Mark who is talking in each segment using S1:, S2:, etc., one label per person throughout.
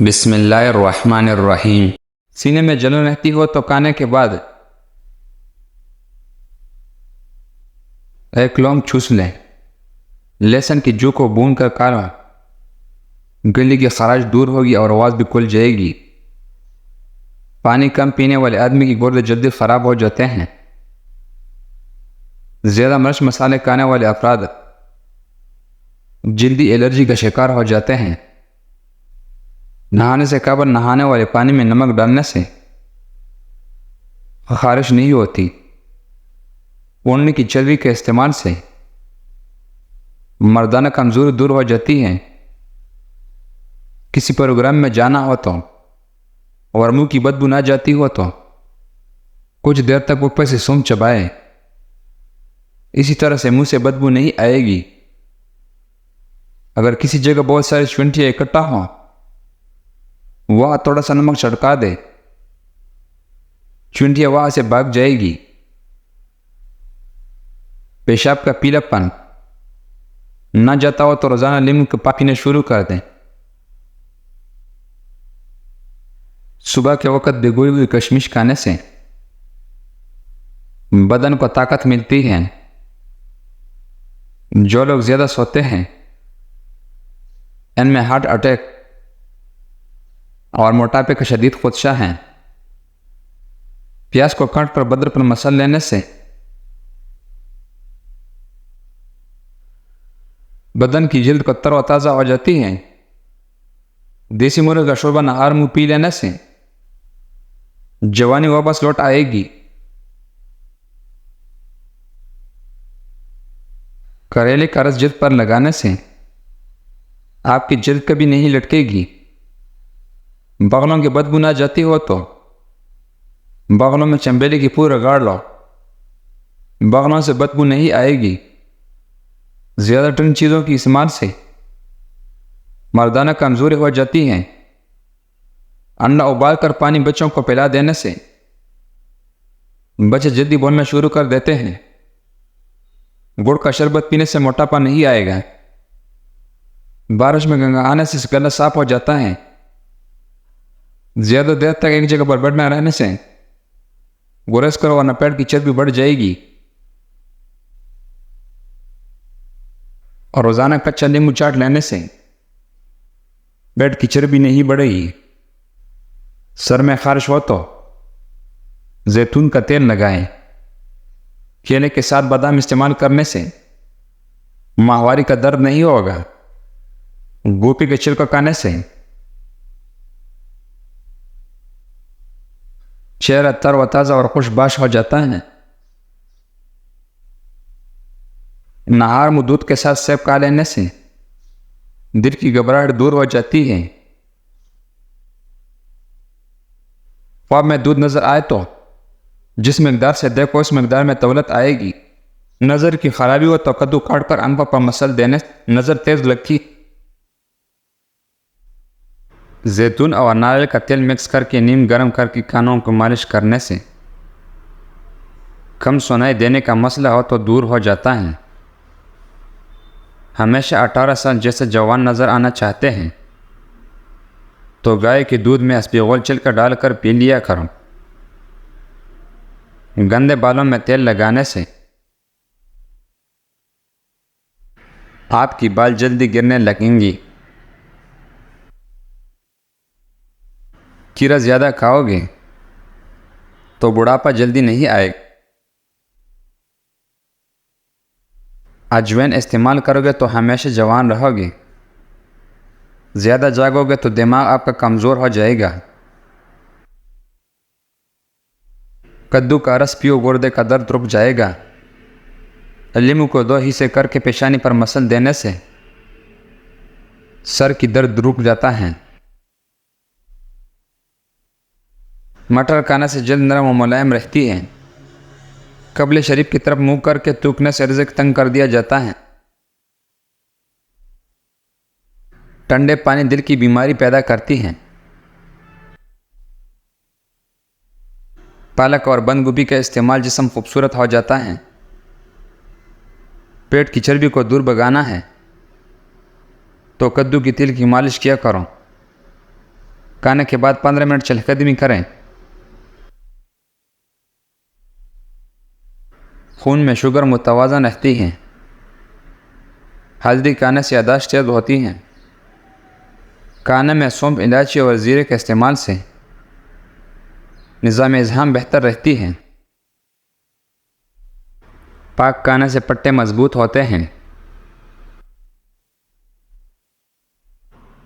S1: बिस्मिल्लाहिर्रहमानिर्रहीम। सीने में जलन रहती हो तो खाने के बाद एक लौंग चूस लें। लहसुन की जू को भून कर खाना, गले की खराश दूर होगी और आवाज़ भी खुल जाएगी। पानी कम पीने वाले आदमी की गुर्दे जल्दी ख़राब हो जाते हैं। ज़्यादा मिर्च मसाले खाने वाले अफराद जल्दी एलर्जी का शिकार हो जाते हैं। नहाने से कबल नहाने वाले पानी में नमक डालने से खारिश नहीं होती। ओढ़ने की चर्बी के इस्तेमाल से मर्दाना कमज़ोरी दूर हो जाती है। किसी प्रोग्राम में जाना हो तो और मुंह की बदबू ना जाती हो तो कुछ देर तक ऊपर से सूंघ चबाए। इसी तरह से मुंह से बदबू नहीं आएगी। अगर किसी जगह बहुत सारे चुंटियाँ इकट्ठा हों, वह थोड़ा सा नमक छिड़का दे, चुंटियाँ वहाँ से भाग जाएगी। पेशाब का पीलापन ना जाता हो तो रोज़ाना नींबू के पानी पीना शुरू कर दें। सुबह के वक्त भिगोई हुई किशमिश खाने से बदन को ताकत मिलती है। जो लोग ज़्यादा सोते हैं, इनमें हार्ट अटैक और मोटापे का शदीद खदशा है। प्याज को काट कर बदर पर मसल लेने से बदन की जल्द को तरोताज़ा हो जाती है। देसी मुर्गे का शोरबा नहार मुंह पी लेने से जवानी वापस लौट आएगी। करेले का रस जल्द पर लगाने से आपकी जल्द कभी नहीं लटकेगी। बगलों की बदबू ना जाती हो तो बगलों में चंबेले की फूल रगड़ लो, बगलों से बदबू नहीं आएगी। ज़्यादा ठंडी चीज़ों की इस्तेमाल से मर्दाना कमज़ोरी हो जाती है। अंडा उबाल कर पानी बच्चों को पिला देने से बच्चे जल्दी बोलना शुरू कर देते हैं। गुड़ का शरबत पीने से मोटापा नहीं आएगा। बारिश में गंगा आने से गला साफ हो जाता है। ज़्यादा देर तक एक जगह पर बैठना रहने से गुरेज करो वरना पेट की चर्बी बढ़ जाएगी। और रोज़ाना कच्चा नींबू चाट लेने से पेट की चर्बी नहीं बढ़ेगी। सर में खारिश हो तो जैतून का तेल लगाएं। केले के साथ बादाम इस्तेमाल करने से माहवारी का दर्द नहीं होगा। गोभी के छिलका खाने से चेहरा तरोताज़ा और खुशबाश हो जाता है। नहार मुंह दूध के साथ सेब खा लेने से दिल की घबराहट दूर हो जाती है। ख्वाब में दूध नजर आए तो जिस मकदार से देखो उस मकदार में तवलत आएगी। नज़र की खराबी हो तो कद्दू काट कर आंखों पर मसल देने से नज़र तेज लगती। जैतून और नारियल का तेल मिक्स करके नीम गर्म करके कानों को मालिश करने से कम सुनाई देने का मसला हो तो दूर हो जाता है। हमेशा 18 साल जैसे जवान नज़र आना चाहते हैं तो गाय के दूध में अस्पीगोल छिलका डालकर पी लिया करो। गंदे बालों में तेल लगाने से आपकी बाल जल्दी गिरने लगेंगी। खीरा ज़्यादा खाओगे तो बुढ़ापा जल्दी नहीं आएगा। अजवाइन इस्तेमाल करोगे तो हमेशा जवान रहोगे। ज़्यादा जागोगे तो दिमाग आपका कमज़ोर हो जाएगा। कद्दू का रस पियो, गुर्दे का दर्द रुक जाएगा। नींबू को 2 हिस्से करके पेशानी पर मसल देने से सर की दर्द रुक जाता है। मटर खाने से जल्द नरम और मुलायम रहती है। कब्ल शरीफ की तरफ मुंह करके थूकने से रिज़्क तंग कर दिया जाता है। ठंडे पानी दिल की बीमारी पैदा करती है। पालक और बंद गोभी का इस्तेमाल जिस्म खूबसूरत हो जाता है। पेट की चर्बी को दूर भगाना है तो कद्दू की तिल की मालिश किया करो। खाने के बाद 15 मिनट चहलकदमी करें। खून में शुगर मुतवाज़न रहती है। हल्दी खाने से याददाश्त तेज होती है। खाने में सौंफ, इलायची और ज़ीरे के इस्तेमाल से निज़ाम इज़हाम बेहतर रहती है। पाक खाने से पट्टे मजबूत होते हैं।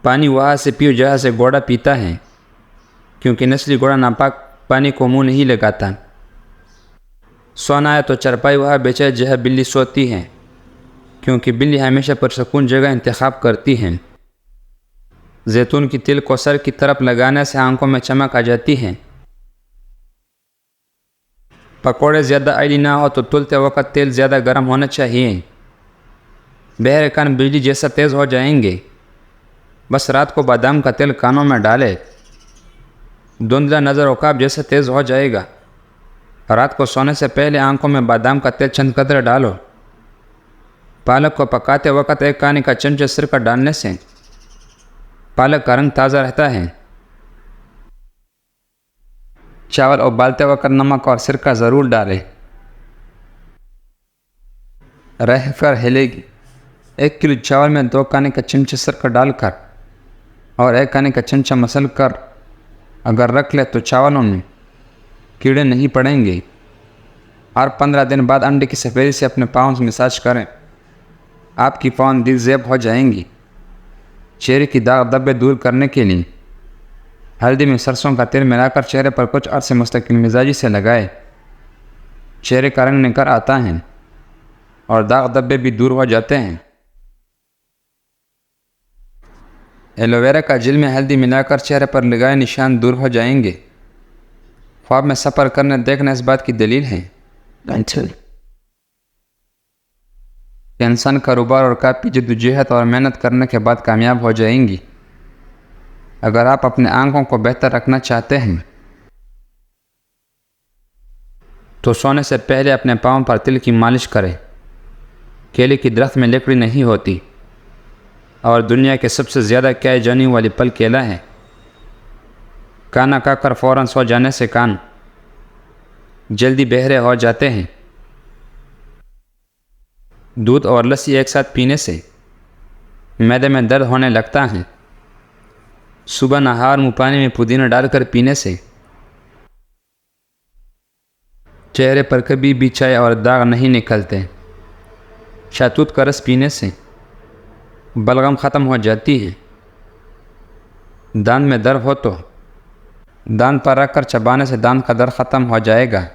S1: पानी वहाँ से पियो जहाँ से घोड़ा पीता है, क्योंकि नस्ली घोड़ा नापाक पानी को मुँह नहीं लगाता। सोना है तो चरपाई वहाँ बेचे जहाँ बिल्ली सोती है, क्योंकि बिल्ली हमेशा पुरसकून जगह इंतखाब करती है। जैतून की तिल को सर की तरफ लगाने से आंखों में चमक आ जाती है। पकोड़े ज़्यादा ऑयली ना हो तो तलते वक्त तेल ज़्यादा गर्म होना चाहिए। बहरे कान बिजली जैसा तेज़ हो जाएंगे। बस रात को बादाम का तेल कानों में डाले, धुंधला नज़र उकाब जैसा तेज़ हो जाएगा। रात को सोने से पहले आंखों में बादाम का तेल चंद कतरे डालो। पालक को पकाते वक्त एक खाने का चमचा सिरका डालने से पालक का रंग ताज़ा रहता है। चावल उबालते वक्त नमक और सिरका ज़रूर डालें। रहकर हिलेगी। 1 किलो चावल में 2 खाने का चमचा सिरका डालकर और 1 खाने का चमचा मसल कर अगर रख ले तो चावलों में कीड़े नहीं पड़ेंगे। और 15 दिन बाद अंडे की सफ़ेदी से अपने पाँव से मसाज करें। आपकी पाँव दिलज़ेब हो जाएंगी। चेहरे की दाग धब्बे दूर करने के लिए हल्दी में सरसों का तेल मिलाकर चेहरे पर कुछ अर्से मुस्तकिल मिजाजी से लगाए। चेहरे का रंग निखर आता है और दाग धब्बे भी दूर हो जाते हैं। एलोवेरा का जेल में हल्दी मिलाकर चेहरे पर लगाए निशान दूर हो जाएंगे। ख्वाब में सफ़र करने देखना इस बात की दलील है कि इंसान कारोबार और काफ़ी जद्दोजहद और मेहनत करने के बाद कामयाब हो जाएंगी। अगर आप अपने आंखों को बेहतर रखना चाहते हैं तो सोने से पहले अपने पाँव पर तिल की मालिश करें। केले की दरख्त में लकड़ी नहीं होती और दुनिया के सबसे ज़्यादा खाई जाने वाली फल केला है। खाना खाकर फ़ौरन सो जाने से कान जल्दी बहरे हो जाते हैं। दूध और लस्सी एक साथ पीने से मैदे में दर्द होने लगता है। सुबह नहार मुँह पानी में पुदीना डालकर पीने से चेहरे पर कभी भी चाय और दाग नहीं निकलते। शहतूत का रस पीने से बलगम ख़त्म हो जाती है। दांत में दर्द हो तो दांत पर रखकर चबाने से दांत का दर्द ख़त्म हो जाएगा।